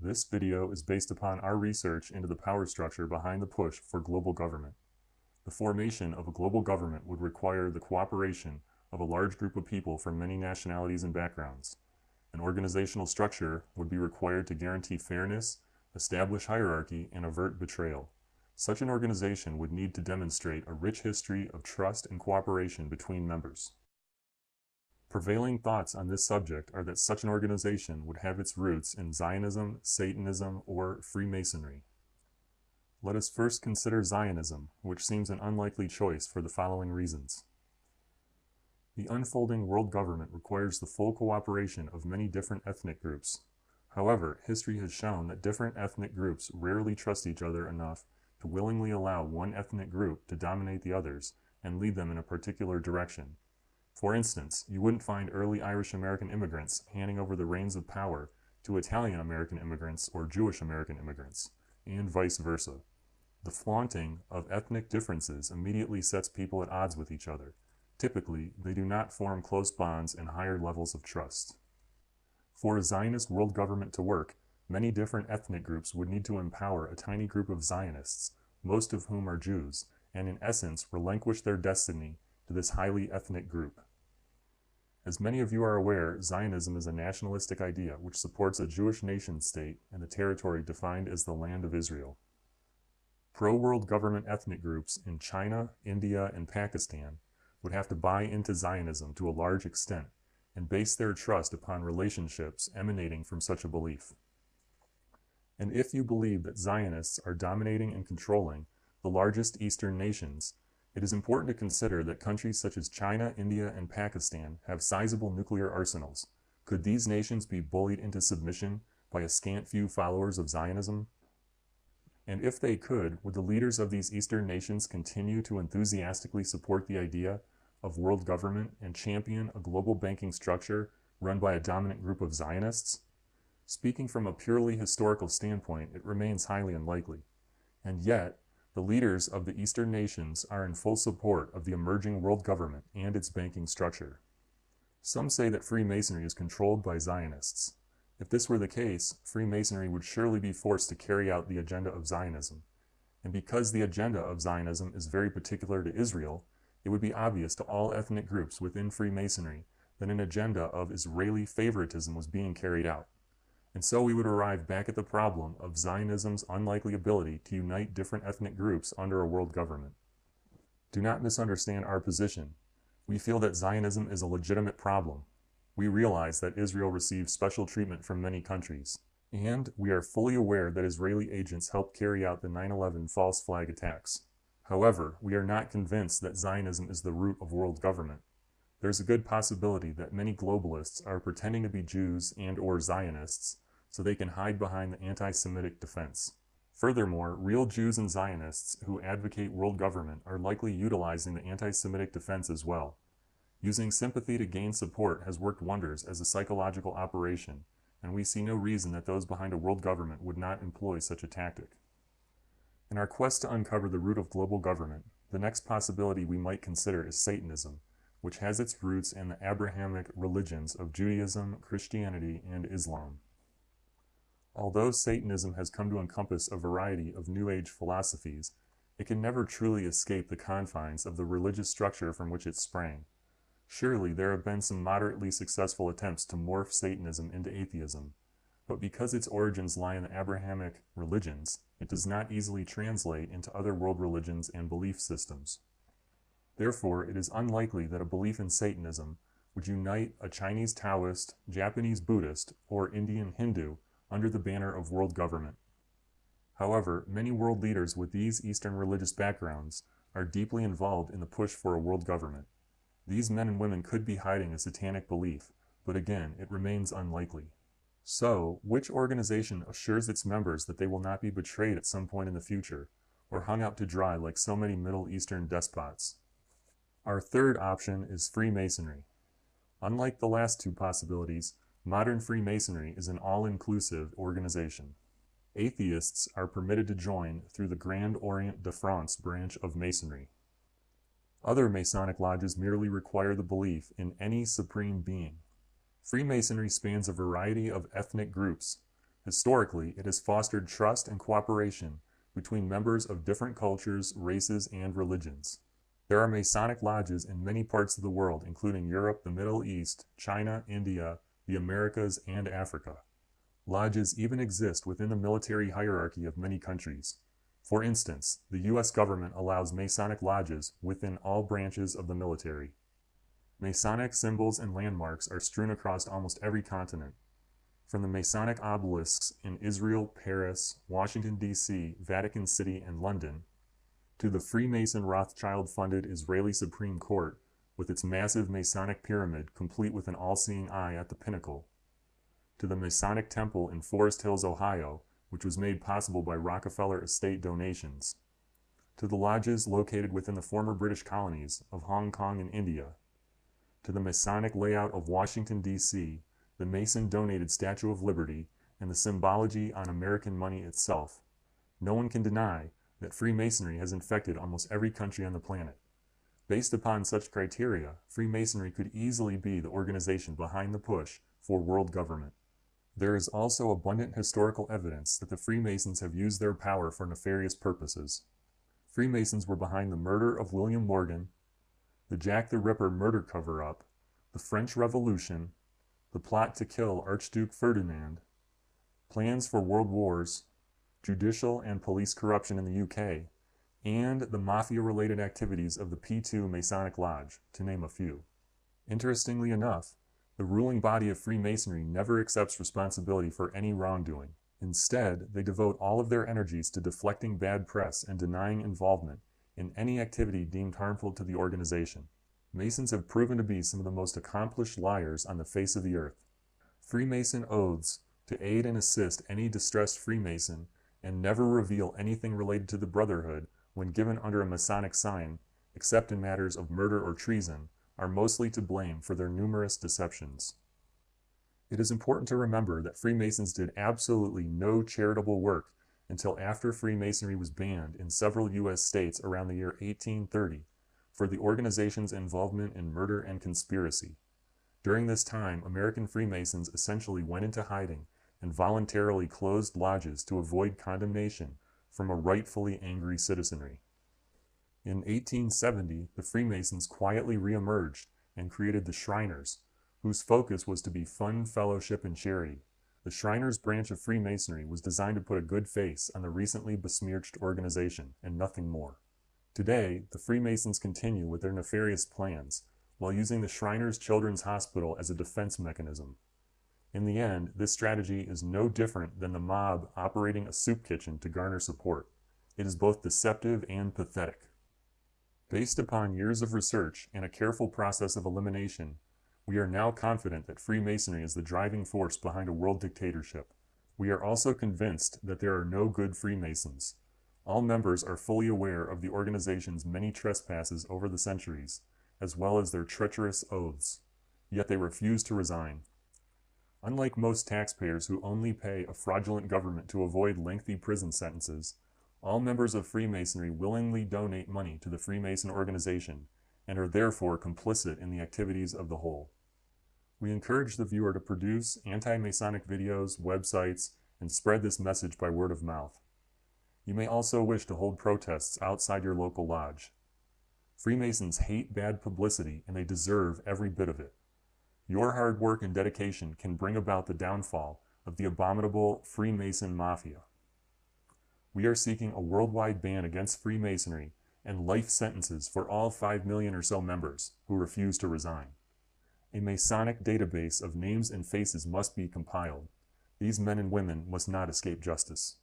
This video is based upon our research into the power structure behind the push for global government. The formation of a global government would require the cooperation of a large group of people from many nationalities and backgrounds. An organizational structure would be required to guarantee fairness, establish hierarchy, and avert betrayal. Such an organization would need to demonstrate a rich history of trust and cooperation between members. Prevailing thoughts on this subject are that such an organization would have its roots in Zionism, Satanism, or Freemasonry. Let us first consider Zionism, which seems an unlikely choice for the following reasons. The unfolding world government requires the full cooperation of many different ethnic groups. However, history has shown that different ethnic groups rarely trust each other enough to willingly allow one ethnic group to dominate the others and lead them in a particular direction. For instance, you wouldn't find early Irish American immigrants handing over the reins of power to Italian American immigrants or Jewish American immigrants, and vice versa. The flaunting of ethnic differences immediately sets people at odds with each other. Typically, they do not form close bonds and higher levels of trust. For a Zionist world government to work, many different ethnic groups would need to empower a tiny group of Zionists, most of whom are Jews, and in essence relinquish their destiny to this highly ethnic group. As many of you are aware, Zionism is a nationalistic idea which supports a Jewish nation-state and the territory defined as the Land of Israel. Pro-world government ethnic groups in China, India, and Pakistan would have to buy into Zionism to a large extent and base their trust upon relationships emanating from such a belief. And if you believe that Zionists are dominating and controlling the largest Eastern nations, it is important to consider that countries such as China, India, and Pakistan have sizable nuclear arsenals. Could these nations be bullied into submission by a scant few followers of Zionism? And if they could, would the leaders of these Eastern nations continue to enthusiastically support the idea of world government and champion a global banking structure run by a dominant group of Zionists? Speaking from a purely historical standpoint, it remains highly unlikely. And yet, the leaders of the Eastern nations are in full support of the emerging world government and its banking structure. Some say that Freemasonry is controlled by Zionists. If this were the case, Freemasonry would surely be forced to carry out the agenda of Zionism. And because the agenda of Zionism is very particular to Israel, it would be obvious to all ethnic groups within Freemasonry that an agenda of Israeli favoritism was being carried out. And so we would arrive back at the problem of Zionism's unlikely ability to unite different ethnic groups under a world government. Do not misunderstand our position. We feel that Zionism is a legitimate problem. We realize that Israel receives special treatment from many countries, and we are fully aware that Israeli agents helped carry out the 9/11 false flag attacks. However, we are not convinced that Zionism is the root of world government. There's a good possibility that many globalists are pretending to be Jews and/or Zionists so they can hide behind the anti-Semitic defense. Furthermore, real Jews and Zionists who advocate world government are likely utilizing the anti-Semitic defense as well. Using sympathy to gain support has worked wonders as a psychological operation, and we see no reason that those behind a world government would not employ such a tactic. In our quest to uncover the root of global government, the next possibility we might consider is Satanism, which has its roots in the Abrahamic religions of Judaism, Christianity, and Islam. Although Satanism has come to encompass a variety of New Age philosophies, it can never truly escape the confines of the religious structure from which it sprang. Surely there have been some moderately successful attempts to morph Satanism into atheism, but because its origins lie in the Abrahamic religions, it does not easily translate into other world religions and belief systems. Therefore, it is unlikely that a belief in Satanism would unite a Chinese Taoist, Japanese Buddhist, or Indian Hindu under the banner of world government. However, many world leaders with these Eastern religious backgrounds are deeply involved in the push for a world government. These men and women could be hiding a satanic belief, but again, it remains unlikely. So, which organization assures its members that they will not be betrayed at some point in the future, or hung out to dry like so many Middle Eastern despots? Our third option is Freemasonry. Unlike the last two possibilities, modern Freemasonry is an all-inclusive organization. Atheists are permitted to join through the Grand Orient de France branch of Masonry. Other Masonic lodges merely require the belief in any supreme being. Freemasonry spans a variety of ethnic groups, Historically, it has fostered trust and cooperation between members of different cultures, races, and religions. There are Masonic lodges in many parts of the world, including Europe, the Middle East, China, India, the Americas, and Africa. Lodges even exist within the military hierarchy of many countries. For instance, the U.S. government allows Masonic lodges within all branches of the military. Masonic symbols and landmarks are strewn across almost every continent. From the Masonic obelisks in Israel, Paris, Washington, D.C., Vatican City, and London, to the Freemason Rothschild-funded Israeli Supreme Court with its massive Masonic pyramid complete with an all-seeing eye at the pinnacle, to the Masonic Temple in Forest Hills, Ohio, which was made possible by Rockefeller estate donations, to the lodges located within the former British colonies of Hong Kong and India, to the Masonic layout of Washington, D.C., the Mason-donated Statue of Liberty, and the symbology on American money itself. No one can deny that Freemasonry has infected almost every country on the planet. Based upon such criteria, Freemasonry could easily be the organization behind the push for world government. There is also abundant historical evidence that the Freemasons have used their power for nefarious purposes. Freemasons were behind the murder of William Morgan, the Jack the Ripper murder cover-up, the French Revolution, the plot to kill Archduke Ferdinand, plans for world wars, judicial and police corruption in the UK, and the mafia-related activities of the P2 Masonic Lodge, to name a few. Interestingly enough, the ruling body of Freemasonry never accepts responsibility for any wrongdoing. Instead, they devote all of their energies to deflecting bad press and denying involvement in any activity deemed harmful to the organization. Masons have proven to be some of the most accomplished liars on the face of the earth. Freemason oaths to aid and assist any distressed Freemason and never reveal anything related to the Brotherhood when given under a Masonic sign, except in matters of murder or treason, are mostly to blame for their numerous deceptions. It is important to remember that Freemasons did absolutely no charitable work until after Freemasonry was banned in several U.S. states around the year 1830 for the organization's involvement in murder and conspiracy. During this time, American Freemasons essentially went into hiding and voluntarily closed lodges to avoid condemnation from a rightfully angry citizenry. In 1870, the Freemasons quietly re-emerged and created the Shriners, whose focus was to be fun, fellowship, and charity. The Shriners branch of Freemasonry was designed to put a good face on the recently besmirched organization, and nothing more. Today, the Freemasons continue with their nefarious plans, while using the Shriners Children's Hospital as a defense mechanism. In the end, this strategy is no different than the mob operating a soup kitchen to garner support. It is both deceptive and pathetic. Based upon years of research and a careful process of elimination, we are now confident that Freemasonry is the driving force behind a world dictatorship. We are also convinced that there are no good Freemasons. All members are fully aware of the organization's many trespasses over the centuries, as well as their treacherous oaths, yet they refuse to resign. Unlike most taxpayers who only pay a fraudulent government to avoid lengthy prison sentences, all members of Freemasonry willingly donate money to the Freemason organization and are therefore complicit in the activities of the whole. We encourage the viewer to produce anti-Masonic videos, websites, and spread this message by word of mouth. You may also wish to hold protests outside your local lodge. Freemasons hate bad publicity, and they deserve every bit of it. Your hard work and dedication can bring about the downfall of the abominable Freemason Mafia. We are seeking a worldwide ban against Freemasonry and life sentences for all 5 million or so members who refuse to resign. A Masonic database of names and faces must be compiled. These men and women must not escape justice.